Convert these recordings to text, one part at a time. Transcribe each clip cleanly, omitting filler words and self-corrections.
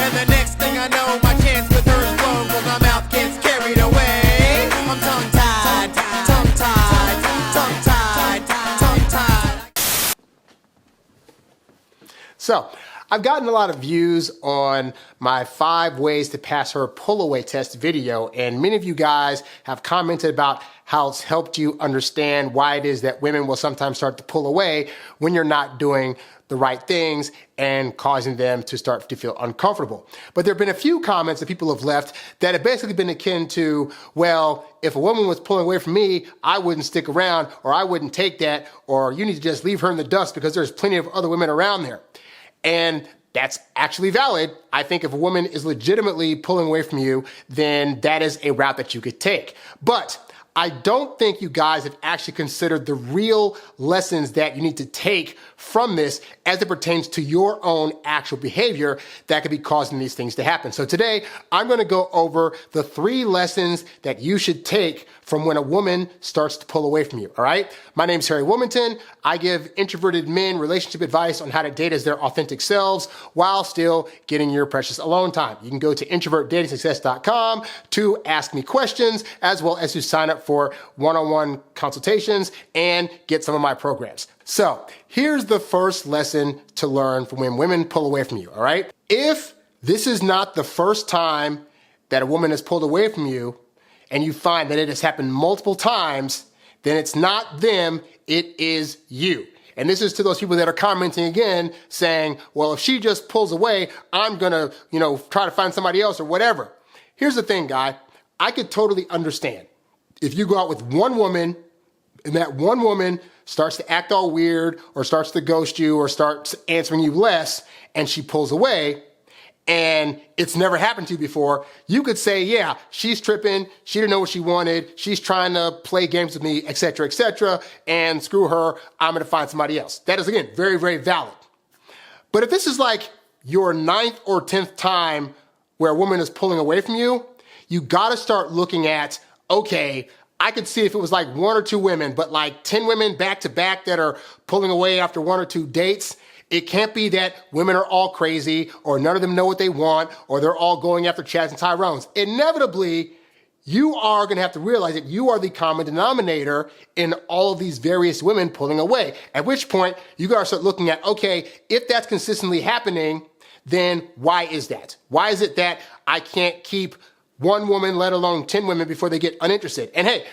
And the next thing I know, my chance with her is blown, well, my mouth gets carried away. I'm tongue-tied, tongue-tied, tongue-tied, tongue-tied. So, I've gotten a lot of views on my 5 ways to pass her pull-away test video, and many of you guys have commented about how it's helped you understand why it is that women will sometimes start to pull away when you're not doing the right things and causing them to start to feel uncomfortable. But there have been a few comments that people have left that have basically been akin to, well, if a woman was pulling away from me, I wouldn't stick around, or I wouldn't take that, or you need to just leave her in the dust because there's plenty of other women around there. And that's actually valid. I think if a woman is legitimately pulling away from you, then that is a route that you could take. But I don't think you guys have actually considered the real lessons that you need to take from this as it pertains to your own actual behavior that could be causing these things to happen. So today, I'm going to go over the 3 lessons that you should take from when a woman starts to pull away from you, all right? My name's HarryWilmington. I give introverted men relationship advice on how to date as their authentic selves while still getting your precious alone time. You can go to introvertdatingsuccess.com to ask me questions, as well as to sign up for one-on-one consultations and get some of my programs. So here's the first lesson to learn from when women pull away from you, all right? If this is not the first time that a woman has pulled away from you, and you find that it has happened multiple times, then it's not them, it is you. And this is to those people that are commenting again saying, well, if she just pulls away, I'm gonna, try to find somebody else or whatever. Here's the thing, guy. I could totally understand if you go out with one woman and that one woman starts to act all weird or starts to ghost you or starts answering you less and she pulls away, and it's never happened to you before, you could say, yeah, she's tripping, she didn't know what she wanted, she's trying to play games with me, etc., and screw her, I'm gonna find somebody else. That is, again, very, very valid. But if this is like your 9th or 10th time where a woman is pulling away from you, you gotta start looking at, okay, I could see if it was like 1 or 2 women, but like 10 women back to back that are pulling away after 1 or 2 dates. It can't be that women are all crazy or none of them know what they want or they're all going after Chads and Tyrones. Inevitably, you are going to have to realize that you are the common denominator in all of these various women pulling away. At which point, you got to start looking at, okay, if that's consistently happening, then why is that? Why is it that I can't keep 1 woman, let alone 10 women before they get uninterested? And hey,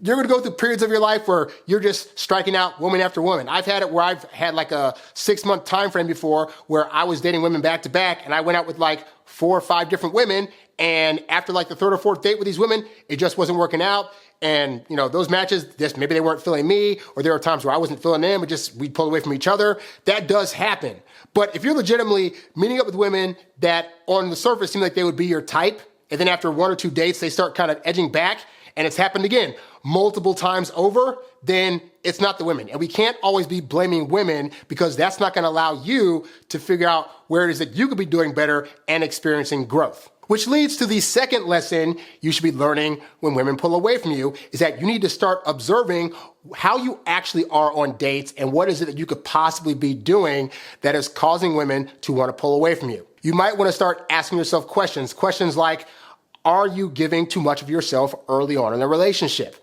you're going to go through periods of your life where you're just striking out woman after woman. I've had it where I've had like a 6-month time frame before where I was dating women back to back and I went out with like 4 or 5 different women. And after like the 3rd or 4th date with these women, it just wasn't working out. And those matches, just maybe they weren't feeling me, or there were times where I wasn't feeling them, but just we'd pull away from each other. That does happen. But if you're legitimately meeting up with women that on the surface seem like they would be your type, and then after 1 or 2 dates, they start kind of edging back, and it's happened again multiple times over, then it's not the women. And we can't always be blaming women because that's not going to allow you to figure out where it is that you could be doing better and experiencing growth. Which leads to the second lesson you should be learning when women pull away from you is that you need to start observing how you actually are on dates and what is it that you could possibly be doing that is causing women to want to pull away from you. You might want to start asking yourself questions like, are you giving too much of yourself early on in the relationship?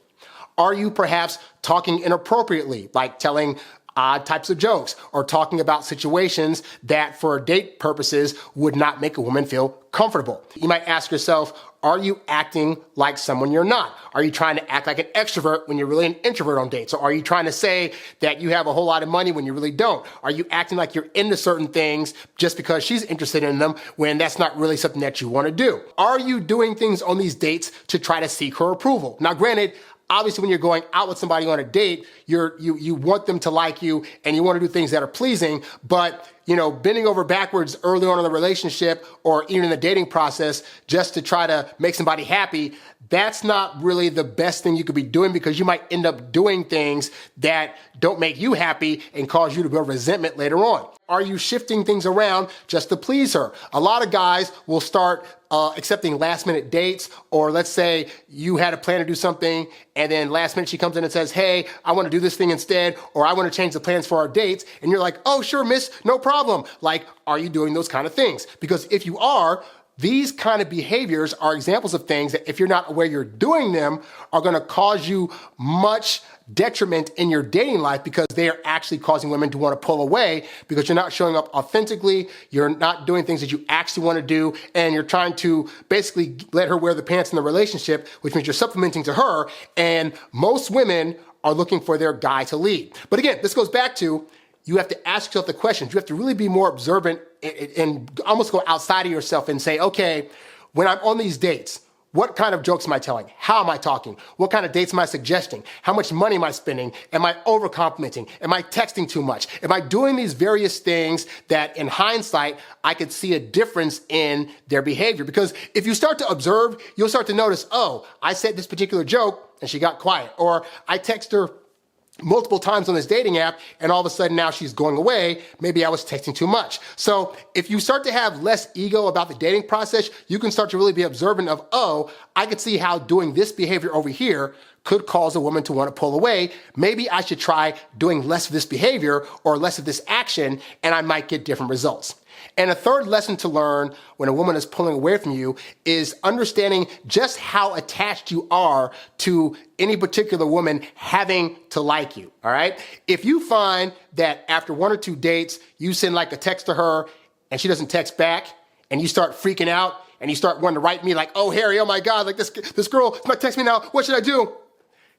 Are you perhaps talking inappropriately, like telling odd types of jokes or talking about situations that for date purposes would not make a woman feel comfortable? You might ask yourself, are you acting like someone you're not? Are you trying to act like an extrovert when you're really an introvert on dates? Or are you trying to say that you have a whole lot of money when you really don't? Are you acting like you're into certain things just because she's interested in them when that's not really something that you want to do? Are you doing things on these dates to try to seek her approval? Now, granted, obviously, when you're going out with somebody on a date, you want them to like you and you want to do things that are pleasing, but bending over backwards early on in the relationship or even in the dating process just to try to make somebody happy, that's not really the best thing you could be doing because you might end up doing things that don't make you happy and cause you to build resentment later on. Are you shifting things around just to please her? A lot of guys will start accepting last minute dates, or let's say you had a plan to do something and then last minute she comes in and says, hey, I want to do this thing instead, or I want to change the plans for our dates. And you're like, oh, sure, miss, no problem. problem? Like, are you doing those kind of things? Because if you are, these kind of behaviors are examples of things that if you're not aware you're doing them are going to cause you much detriment in your dating life because they are actually causing women to want to pull away because you're not showing up authentically, you're not doing things that you actually want to do, and you're trying to basically let her wear the pants in the relationship, which means you're supplementing to her, and most women are looking for their guy to lead. But again, this goes back to you have to ask yourself the questions. You have to really be more observant and almost go outside of yourself and say, okay, when I'm on these dates, what kind of jokes am I telling? How am I talking? What kind of dates am I suggesting? How much money am I spending? Am I over-complimenting? Am I texting too much? Am I doing these various things that in hindsight, I could see a difference in their behavior? Because if you start to observe, you'll start to notice, oh, I said this particular joke and she got quiet. Or I text her multiple times on this dating app and all of a sudden now she's going away. Maybe I was texting too much. So if you start to have less ego about the dating process, you can start to really be observant of, oh, I could see how doing this behavior over here could cause a woman to want to pull away. Maybe I should try doing less of this behavior or less of this action and I might get different results. And a third lesson to learn when a woman is pulling away from you is understanding just how attached you are to any particular woman having to like you, all right? If you find that after one or two dates, you send like a text to her and she doesn't text back and you start freaking out and you start wanting to write me like, oh, Harry, oh my God, like this girl might text me now, what should I do?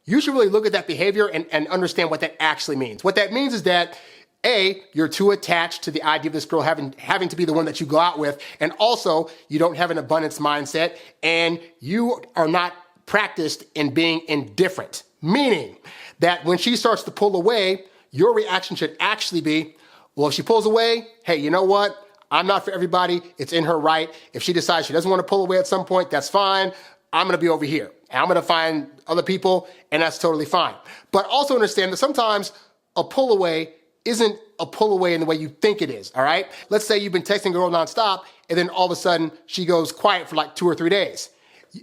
You should really look at that behavior and understand what that actually means. What that means is that A, you're too attached to the idea of this girl having to be the one that you go out with. And also, you don't have an abundance mindset and you are not practiced in being indifferent. Meaning that when she starts to pull away, your reaction should actually be, well, if she pulls away, hey, you know what? I'm not for everybody. It's in her right. If she decides she doesn't want to pull away at some point, that's fine. I'm going to be over here. And I'm going to find other people, and that's totally fine. But also understand that sometimes a pull away isn't a pull away in the way you think it is, all right? Let's say you've been texting a girl nonstop, and then all of a sudden she goes quiet for like 2 or 3 days.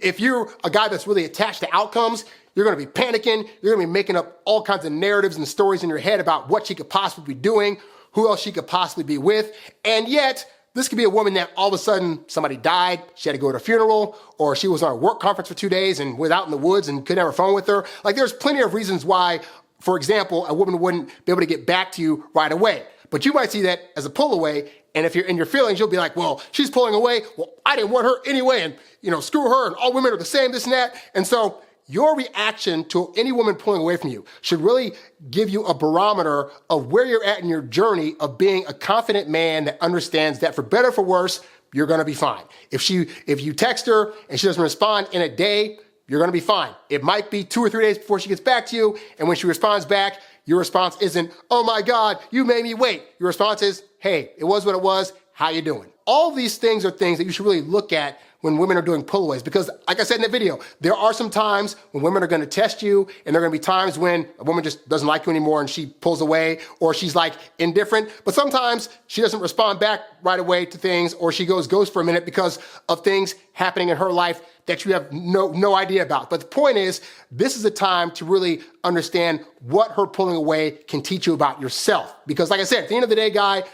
If you're a guy that's really attached to outcomes, you're gonna be panicking, you're gonna be making up all kinds of narratives and stories in your head about what she could possibly be doing, who else she could possibly be with, and yet, this could be a woman that all of a sudden somebody died, she had to go to a funeral, or she was on a work conference for 2 days and was out in the woods and couldn't have her phone with her. Like there's plenty of reasons why, for example, a woman wouldn't be able to get back to you right away. But you might see that as a pull away, and if you're in your feelings, you'll be like, well, she's pulling away, well, I didn't want her anyway, and screw her, and all women are the same, this and that. And so your reaction to any woman pulling away from you should really give you a barometer of where you're at in your journey of being a confident man that understands that for better or for worse, you're gonna be fine. If you text her and she doesn't respond in a day, you're gonna be fine. It might be 2 or 3 days before she gets back to you, and when she responds back, your response isn't, oh my God, you made me wait. Your response is, hey, it was what it was, how you doing? All these things are things that you should really look at when women are doing pullaways, because like I said in the video, there are some times when women are gonna test you, and there are gonna be times when a woman just doesn't like you anymore and she pulls away, or she's like indifferent, but sometimes she doesn't respond back right away to things, or she goes ghost for a minute because of things happening in her life that you have no idea about. But the point is, this is a time to really understand what her pulling away can teach you about yourself. Because like I said, at the end of the day, guy,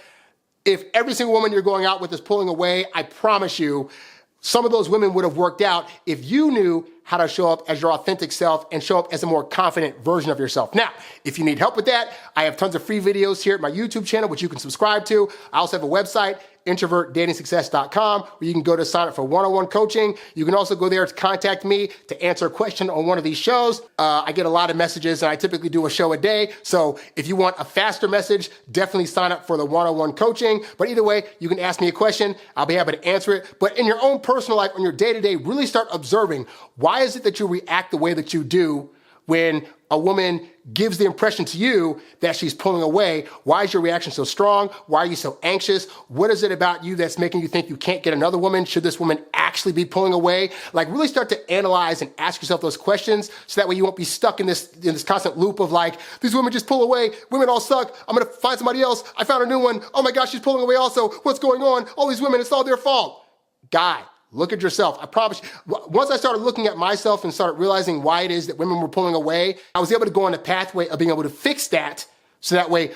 if every single woman you're going out with is pulling away, I promise you, some of those women would have worked out if you knew how to show up as your authentic self and show up as a more confident version of yourself. Now, if you need help with that, I have tons of free videos here at my YouTube channel, which you can subscribe to. I also have a website, introvertdatingsuccess.com, where you can go to sign up for one-on-one coaching. You can also go there to contact me to answer a question on one of these shows. I get a lot of messages, and I typically do a show a day. So if you want a faster message, definitely sign up for the one-on-one coaching. But either way, you can ask me a question. I'll be happy to answer it. But in your own personal life, on your day-to-day, really start observing, why is it that you react the way that you do when a woman gives the impression to you that she's pulling away? Why is your reaction so strong? Why are you so anxious? What is it about you that's making you think you can't get another woman? Should this woman actually be pulling away? Like really start to analyze and ask yourself those questions so that way you won't be stuck in this constant loop of like, these women just pull away. Women all suck. I'm going to find somebody else. I found a new one. Oh my gosh, she's pulling away also. What's going on? All these women, it's all their fault. Guy, look at yourself. I promise you, once I started looking at myself and started realizing why it is that women were pulling away, I was able to go on the pathway of being able to fix that so that way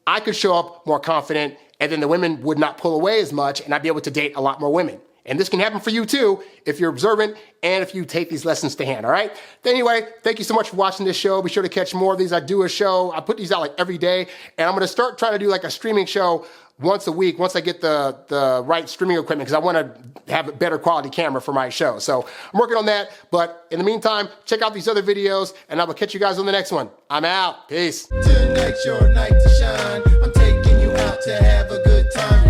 I could show up more confident and then the women would not pull away as much, and I'd be able to date a lot more women. And this can happen for you too if you're observant and if you take these lessons to hand, all right? Anyway, thank you so much for watching this show. Be sure to catch more of these. I do a show. I put these out like every day, and I'm going to start trying to do like a streaming show once a week once I get the right streaming equipment, because I want to have a better quality camera for my show. So I'm working on that. But in the meantime, check out these other videos, and I will catch you guys on the next one. I'm out. Peace. Tonight's your night to shine. I'm taking you out to have a good time.